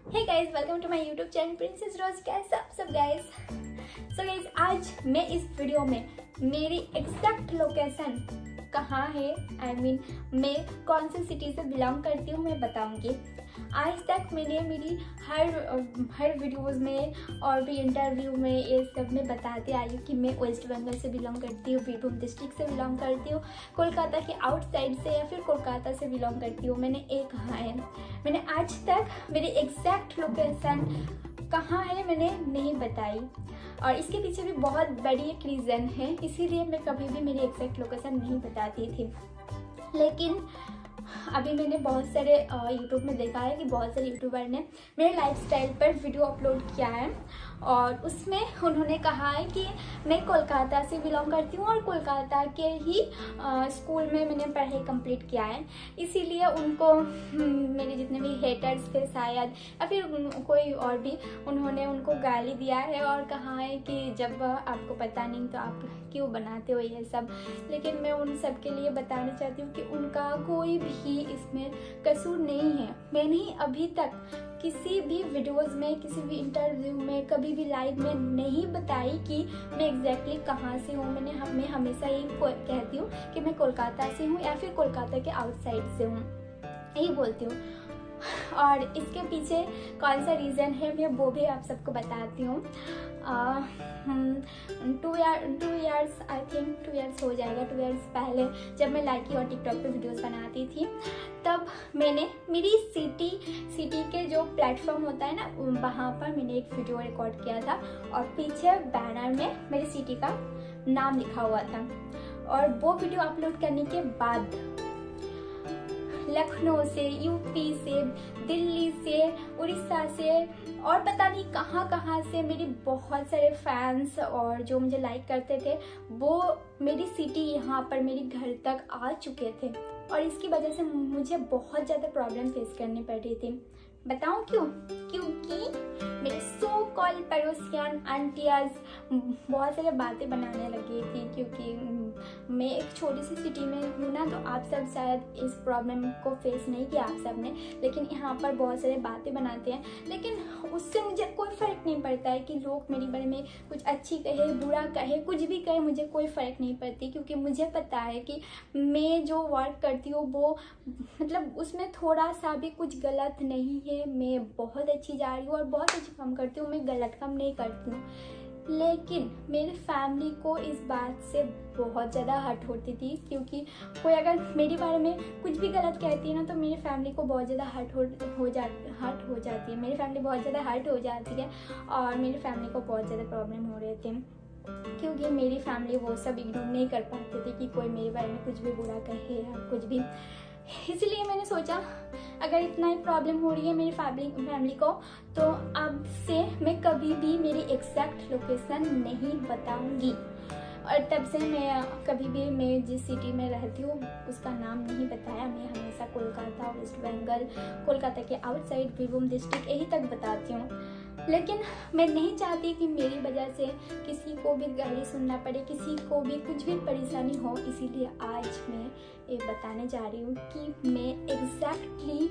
Hey guys, welcome to my YouTube channel Princess Rose. कैसे आप सब गाइस? सो गाइस, आज मैं इस वीडियो में मेरी एग्जैक्ट लोकेशन कहाँ है, मैं कौन सी सिटी से बिलोंग करती हूँ मैं बताऊँगी। आज तक मैंने मेरी हर वीडियोस में और भी इंटरव्यू में ये सब में बताते आई हूँ कि मैं वेस्ट बंगाल से बिलोंग करती हूँ, बीरभूम डिस्ट्रिक्ट से बिलोंग करती हूँ, कोलकाता के आउटसाइड से या फिर कोलकाता से बिलोंग करती हूँ। मैंने एक कहा है, मैंने आज तक मेरी एग्जैक्ट लोकेशन कहाँ है मैंने नहीं बताई, और इसके पीछे भी बहुत बड़ी एक रीज़न है, इसीलिए मैं कभी भी मेरी एग्जैक्ट लोकेशन नहीं बताती थी। लेकिन अभी मैंने बहुत सारे यूट्यूब में देखा है कि बहुत सारे यूट्यूबर ने मेरे लाइफस्टाइल पर वीडियो अपलोड किया है और उसमें उन्होंने कहा है कि मैं कोलकाता से बिलोंग करती हूँ और कोलकाता के ही स्कूल में मैंने पढ़ाई कंप्लीट किया है। इसीलिए उनको मेरे जितने भी हेटर्स थे शायद या फिर कोई और भी, उन्होंने उनको गाली दिया है और कहा है कि जब आपको पता नहीं तो आप क्यों बनाते हो ये सब। लेकिन मैं उन सब के लिए बताना चाहती हूँ कि उनका कोई भी इसमें कसूर नहीं है। मैंने ही अभी तक किसी भी वीडियोस में, किसी भी इंटरव्यू में, कभी भी लाइव में नहीं बताई कि मैं एग्जैक्टली कहाँ से हूँ। मैं हमेशा यही कहती हूँ कि मैं कोलकाता से हूँ या फिर कोलकाता के आउटसाइड से हूँ, यही बोलती हूँ। और इसके पीछे कौन सा रीज़न है मैं वो भी आप सबको बताती हूँ। 2 ईयर्स आई थिंक 2 ईयर्स हो जाएगा। 2 ईयर्स पहले जब मैं लाइकी और टिकटॉक पे वीडियोस बनाती थी, तब मैंने मेरी सिटी के जो प्लेटफॉर्म होता है ना, वहाँ पर मैंने एक वीडियो रिकॉर्ड किया था और पीछे बैनर में मेरी सिटी का नाम लिखा हुआ था। और वो वीडियो अपलोड करने के बाद लखनऊ से, यूपी से, दिल्ली से, उड़ीसा से और पता नहीं कहाँ से मेरे बहुत सारे फैंस और जो मुझे लाइक करते थे वो मेरी सिटी यहाँ पर मेरे घर तक आ चुके थे। और इसकी वजह से मुझे बहुत ज़्यादा प्रॉब्लम फेस करनी पड़ रही थी। बताऊँ क्यों? क्योंकि मेरे सो कॉल पड़ोसियान आंटियाज बहुत सारे बातें बनाने लगी थी। क्योंकि मैं एक छोटी सी सिटी में हूँ ना, तो आप सब शायद इस प्रॉब्लम को फेस नहीं किया आप सब ने, लेकिन यहाँ पर बहुत सारे बातें बनाते हैं। लेकिन उससे मुझे कोई फ़र्क नहीं पड़ता है कि लोग मेरे बारे में कुछ अच्छी कहे, बुरा कहे, कुछ भी कहे, मुझे कोई फ़र्क नहीं पड़ती। क्योंकि मुझे पता है कि मैं जो वर्क करती हूँ वो मतलब उसमें थोड़ा सा भी कुछ गलत नहीं है। मैं बहुत अच्छी जा रही हूँ और बहुत अच्छी काम करती हूँ, मैं गलत काम नहीं करती हूँ। लेकिन मेरी फैमिली को इस बात से बहुत ज़्यादा हर्ट होती थी, क्योंकि कोई अगर मेरे बारे में कुछ भी गलत कहती है ना, तो मेरी फैमिली को बहुत ज़्यादा हर्ट हो जाती है। मेरी फैमिली बहुत ज़्यादा हर्ट हो जाती है और मेरी फैमिली को बहुत ज़्यादा प्रॉब्लम हो रहे थे। क्योंकि मेरी फैमिली वो सब इग्नोर नहीं कर पाते थे कि कोई मेरे बारे में कुछ भी बुरा कहे या कुछ भी। इसलिए मैंने सोचा अगर इतना ही प्रॉब्लम हो रही है मेरी फैमिली को, तो अब से मैं कभी भी मेरी एग्जैक्ट लोकेशन नहीं बताऊंगी। और तब से मैं कभी भी मैं जिस सिटी में रहती हूँ उसका नाम नहीं बताया। मैं हमेशा कोलकाता, वेस्ट बंगाल, कोलकाता के आउटसाइड, बीरभूम डिस्ट्रिक्ट यही तक बताती हूँ। लेकिन मैं नहीं चाहती कि मेरी वजह से किसी को भी गाली सुनना पड़े, किसी को भी कुछ भी परेशानी हो। इसीलिए आज मैं ये बताने जा रही हूँ कि मैं एग्जैक्टली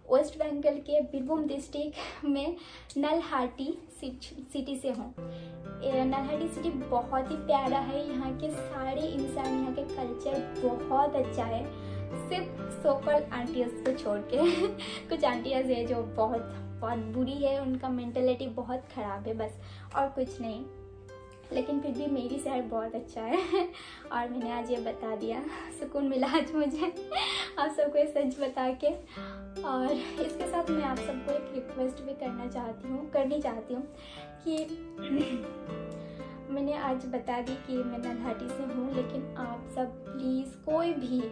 वेस्ट बंगाल के बीरभूम डिस्ट्रिक्ट में नलहाटी सिटी से हूँ। नलहाटी सिटी बहुत ही प्यारा है। यहाँ के सारे इंसान, यहाँ के कल्चर बहुत अच्छा है। सिर्फ सोकल आंटियाज को छोड़ के कुछ आंटियाज है जो बहुत बुरी है, उनका मेंटलिटी बहुत ख़राब है, बस और कुछ नहीं। लेकिन फिर भी मेरी शहर बहुत अच्छा है और मैंने आज ये बता दिया। सुकून मिला आज मुझे आप सबको ये सच बता के। और इसके साथ मैं आप सबको एक रिक्वेस्ट भी करनी चाहती हूँ कि मैंने आज बता दी कि मैं नलहाटी से हूँ, लेकिन आप सब प्लीज़ कोई भी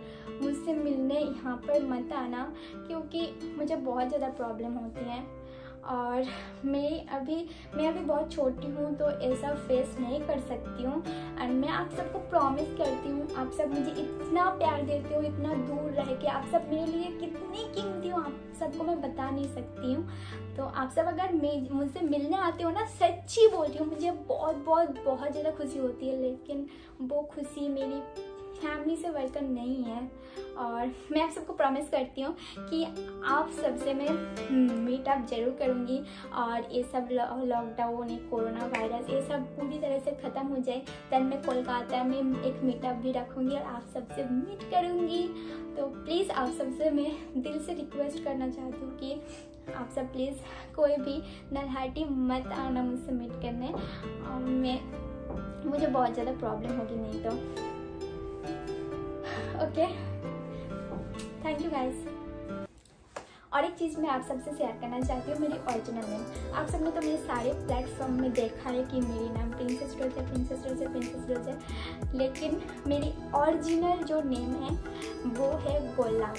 मुझसे मिलने यहाँ पर मत आना, क्योंकि मुझे बहुत ज़्यादा प्रॉब्लम होती हैं और मैं अभी बहुत छोटी हूँ तो ऐसा फेस नहीं कर सकती हूँ। एंड मैं आप सबको प्रॉमिस करती हूँ, आप सब मुझे इतना प्यार देते हो, इतना दूर रह के आप सब मेरे लिए कितनी कीमती हो, आप सबको मैं बता नहीं सकती हूँ। तो आप सब अगर मुझसे मिलने आते हो ना, सच्ची बोल रही हूँ, मुझे बहुत ज़्यादा खुशी होती है। लेकिन वो खुशी मेरी फैमिली से वर्कर नहीं है और मैं आप सबको प्रॉमिस करती हूँ कि आप सबसे मैं मीटअप जरूर करूँगी और ये सब लॉकडाउन, ये कोरोना वायरस, ये सब पूरी तरह से ख़त्म हो जाए, देन मैं कोलकाता में एक मीटअप भी रखूँगी और आप सबसे मीट करूँगी। तो प्लीज़ आप सबसे मैं दिल से रिक्वेस्ट करना चाहती हूँ कि आप सब प्लीज़ कोई भी नलहाटी मत आना मुझसे मीट करने। मुझे बहुत ज़्यादा प्रॉब्लम होगी नहीं तो। Okay, thank you guys. और एक चीज़ मैं आप सबसे शेयर करना चाहती हूँ, मेरी ओरिजिनल नेम। आप सबने तो मेरे सारे प्लेटफॉर्म में देखा है कि मेरी नाम प्रिंसेस रोज़ है, प्रिंसेस रोज़ है, प्रिंसेस रोज़ है, लेकिन मेरी ओरिजिनल जो नेम है वो है गुलाब।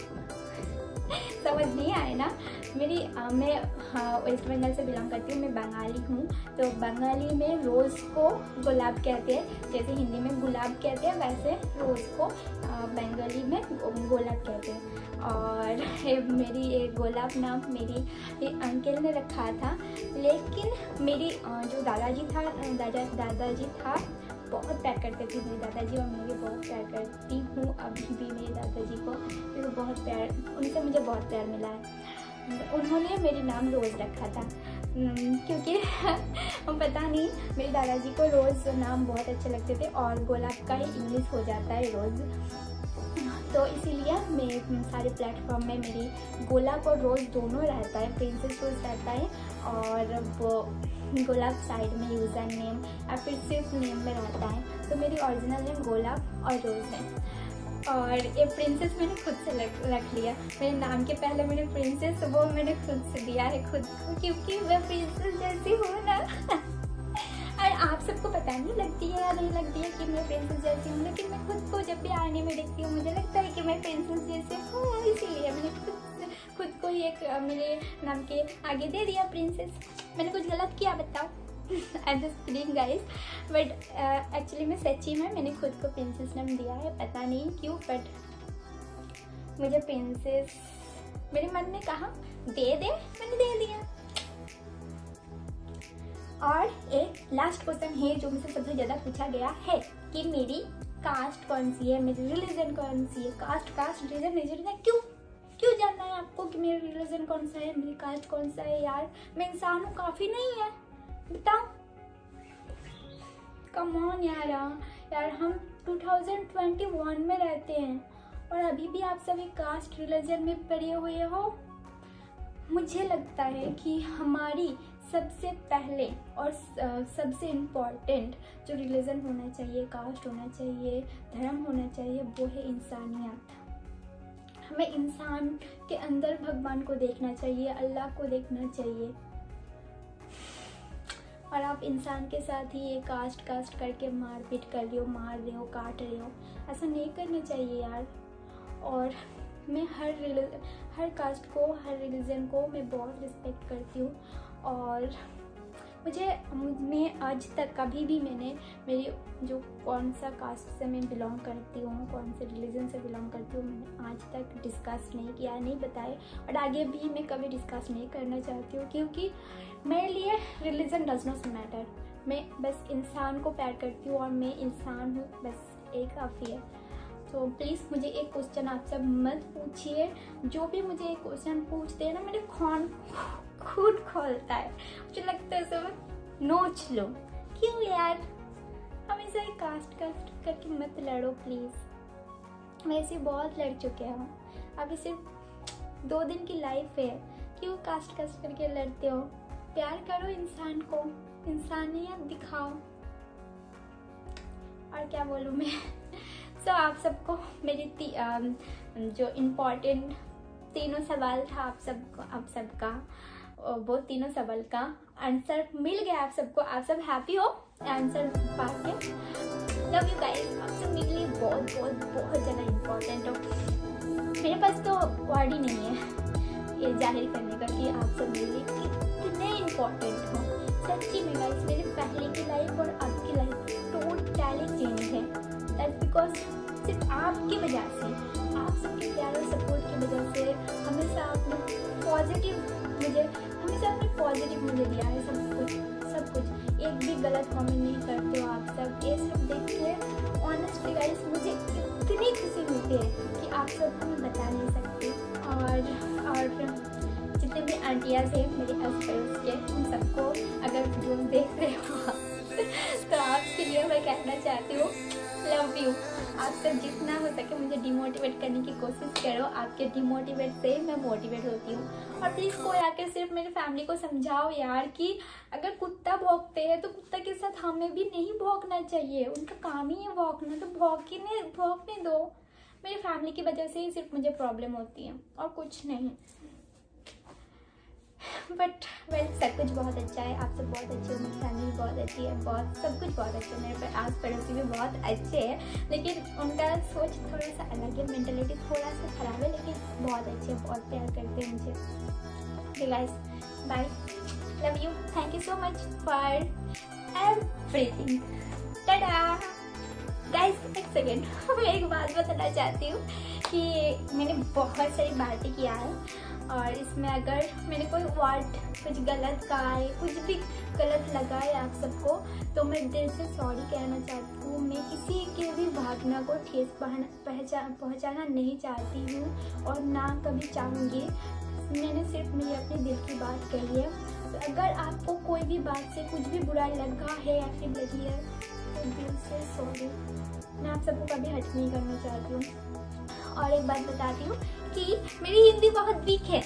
समझ नहीं आए ना? मैं वेस्ट बंगाल से बिलोंग करती हूँ, मैं बंगाली हूँ। तो बंगाली में रोज़ को गुलाब कहते हैं, जैसे हिंदी में गुलाब कहते हैं वैसे रोज़ को बंगाली में गुलाब कहते हैं। और मेरी ये गुलाब नाम मेरी अंकल ने रखा था, लेकिन मेरी जो दादाजी था बहुत प्यार करते थे मेरे दादाजी, और मैं भी बहुत प्यार करती हूँ अभी भी मेरे दादाजी को। मेरे बहुत प्यार, उनसे मुझे बहुत प्यार मिला है। उन्होंने मेरी नाम रोज़ रखा था क्योंकि पता नहीं, मेरे दादाजी को रोज़ नाम बहुत अच्छे लगते थे और गुलाब का ही इंग्लिश हो जाता है रोज़, तो इसीलिए मैं सारे प्लेटफॉर्म में मेरी गुलाब और रोज़ दोनों रहता है, प्रिंसेस रोज़ रहता है और वो गुलाब साइड में यूज़र नेम या फिर सिर्फ नेम में रहता है। तो मेरी ओरिजिनल नेम गुलाब और रोज़ है। और ये प्रिंसेस मैंने खुद से रख लिया, मेरे नाम के पहले मैंने प्रिंसेस, वो मैंने खुद से दिया है खुद को, क्योंकि मैं प्रिंसेस जैसी हूँ ना। और आप सबको पता नहीं लगती है या नहीं लगती है कि मैं प्रिंसेस जैसी हूँ, लेकिन मैं खुद को जब भी आईने में देखती हूँ मुझे लगता है कि मैं प्रिंसेस जैसे हूँ, इसीलिए मैंने खुद को ही एक मेरे नाम के आगे दे दिया प्रिंसेस। मैंने कुछ गलत किया बताओ? I am just kidding guys, but actually में सच्ची में मैंने खुद को प्रिंसेस नाम दिया है, पता नहीं क्यों, बट मुझे प्रिंसेस मेरे मन ने कहा दे दे, मैंने दे दिया। और एक लास्ट क्वेश्चन है जो मुझसे सबसे ज़्यादा पूछा गया है कि मेरी कास्ट कौन सी है, मेरी रिलीजन कौन सी है। कास्ट रिलीजन क्यों जानना है आपको कि मेरा रिलीजन कौन सा है, मेरी कास्ट कौन सा है? यार मैं इंसान हूँ, काफ़ी नहीं है? बताओ, कम ऑन यार हम 2021 में रहते हैं और अभी भी आप सभी कास्ट रिलीजन में पड़े हुए हो। मुझे लगता है कि हमारी सबसे पहले और सबसे इम्पॉर्टेंट जो रिलीजन होना चाहिए, कास्ट होना चाहिए, धर्म होना चाहिए, वो है इंसानियत। हमें इंसान के अंदर भगवान को देखना चाहिए, अल्लाह को देखना चाहिए। और आप इंसान के साथ ही ये कास्ट करके मारपीट कर रहे हो, मार रहे हो, काट रहे हो, ऐसा नहीं करना चाहिए यार। और मैं हर कास्ट को, हर रिलीजन को मैं बहुत रिस्पेक्ट करती हूँ। और मैं आज तक कभी भी मेरी जो कौन सा कास्ट से मैं बिलोंग करती हूँ, कौन से रिलीजन से बिलोंग करती हूँ, मैंने आज तक डिस्कस नहीं किया, नहीं बताया, और आगे भी मैं कभी डिस्कस नहीं करना चाहती हूँ, क्योंकि मेरे लिए रिलीजन डज नॉट मैटर। मैं बस इंसान को प्यार करती हूँ और मैं इंसान हूँ, बस एक काफ़ी है। तो प्लीज़ मुझे एक क्वेश्चन आप सब मत पूछिए, जो भी मुझे एक क्वेश्चन पूछते हैं ना मेरे खून खोलता है, मुझे लगता है सब नोच लो। क्यों यार, हमेशा ही कास्ट करके मत लड़ो प्लीज़। वैसे बहुत लड़ चुके हैं, अभी सिर्फ 2 दिन की लाइफ है, क्यों कास्ट करके लड़ते हो? प्यार करो इंसान को, इंसानियत दिखाओ। और क्या बोलूँ मैं। तो आप सबको मेरी जो इम्पोर्टेंट 3 सवाल था आप सबका वो 3 सवाल का आंसर मिल गया आप सबको। आप सब हैप्पी हो आंसर पा के? लव यू गाइस, आप सब मेरे लिए बहुत ज़्यादा इम्पोर्टेंट हो। मेरे पास तो वर्ड ही नहीं है ये जाहिर करने का कि आप सब मेरे लिए कितने इम्पोर्टेंट हो। सच्ची में गाइस, मेरे पहले की लाइफ और अब की लाइफ टोटली चेंज है। दैट्स बिकॉज सिर्फ आपकी वजह से, आप सबके प्यार और सपोर्ट की वजह से हमेशा आपने पॉजिटिव मुझे दिया है। सब कुछ एक भी गलत कमेंट नहीं करते हो आप सब। ये सब देख के ऑनेस्टली गाइस मुझे इतनी खुशी मिलती है कि आप सबको मैं बता नहीं सकती। और जितने भी आंटियाज़ हैं मेरे आस-पड़ोस के, उन सबको अगर वीडियो देख रहे हो तो आपके लिए मैं कहना चाहती हूँ लव यू। आप सब जितना हो सके मुझे डिमोटिवेट करने की कोशिश करो, आपके डिमोटिवेट से मैं मोटिवेट होती हूँ। और प्लीज़ कोई आकर सिर्फ मेरी फैमिली को समझाओ यार कि अगर कुत्ता भौंकते हैं तो कुत्ता के साथ हमें भी नहीं भौंकना चाहिए, उनका काम ही है भौंकना, तो भौंकने दो। मेरी फैमिली की वजह से ही सिर्फ मुझे प्रॉब्लम होती है और कुछ नहीं। बट वेल सब कुछ बहुत अच्छा है, आप सब बहुत अच्छे हो, मेरी फैमिली बहुत अच्छी है, बहुत सब कुछ बहुत अच्छा है, मेरे आस पड़ोसी भी बहुत अच्छे हैं, लेकिन उनका सोच थोड़ा सा अलग है, मेंटलिटी थोड़ा सा ख़राब है, लेकिन बहुत अच्छे हैं, बहुत प्यार करते हैं मुझे। Okay guys, bye, love you, thank you so much for everything, ta-ta. Guys एक सेकेंड मैं एक बात बताना चाहती हूँ कि मैंने बहुत सारी बातें किया है और इसमें अगर मैंने कोई वर्ड कुछ गलत कहा है, कुछ भी गलत लगा है आप सबको, तो मैं दिल से सॉरी कहना चाहती हूँ। मैं किसी के भी भावना को ठेस पहुँचाना नहीं चाहती हूँ और ना कभी चाहूँगी। मैंने सिर्फ मेरी अपने दिल की बात कही है। तो अगर आपको कोई भी बात से कुछ भी बुरा लगा है या फिर लगी है तो दिल से सॉरी। मैं आप सबको कभी हर्ट नहीं करना चाहती हूँ। और एक बात बताती हूँ कि मेरी हिंदी बहुत वीक है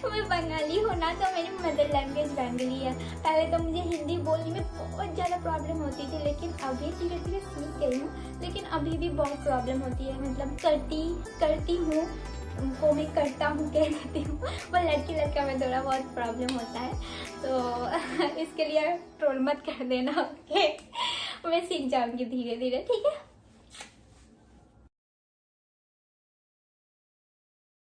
मैं बंगाली हूँ ना, तो मेरी मदर लैंग्वेज बंगाली है। पहले तो मुझे हिंदी बोलने में बहुत ज़्यादा प्रॉब्लम होती थी, लेकिन अभी धीरे धीरे सीख गई हूँ, लेकिन अभी भी बहुत प्रॉब्लम होती है। मतलब करती हूँ उनको मैं करता हूँ कह देती हूँ, वो लड़की लड़का में थोड़ा बहुत प्रॉब्लम होता है, तो इसके लिए ट्रोल मत कर देना। ओके मैं सीख जाऊँगी धीरे धीरे, ठीक है।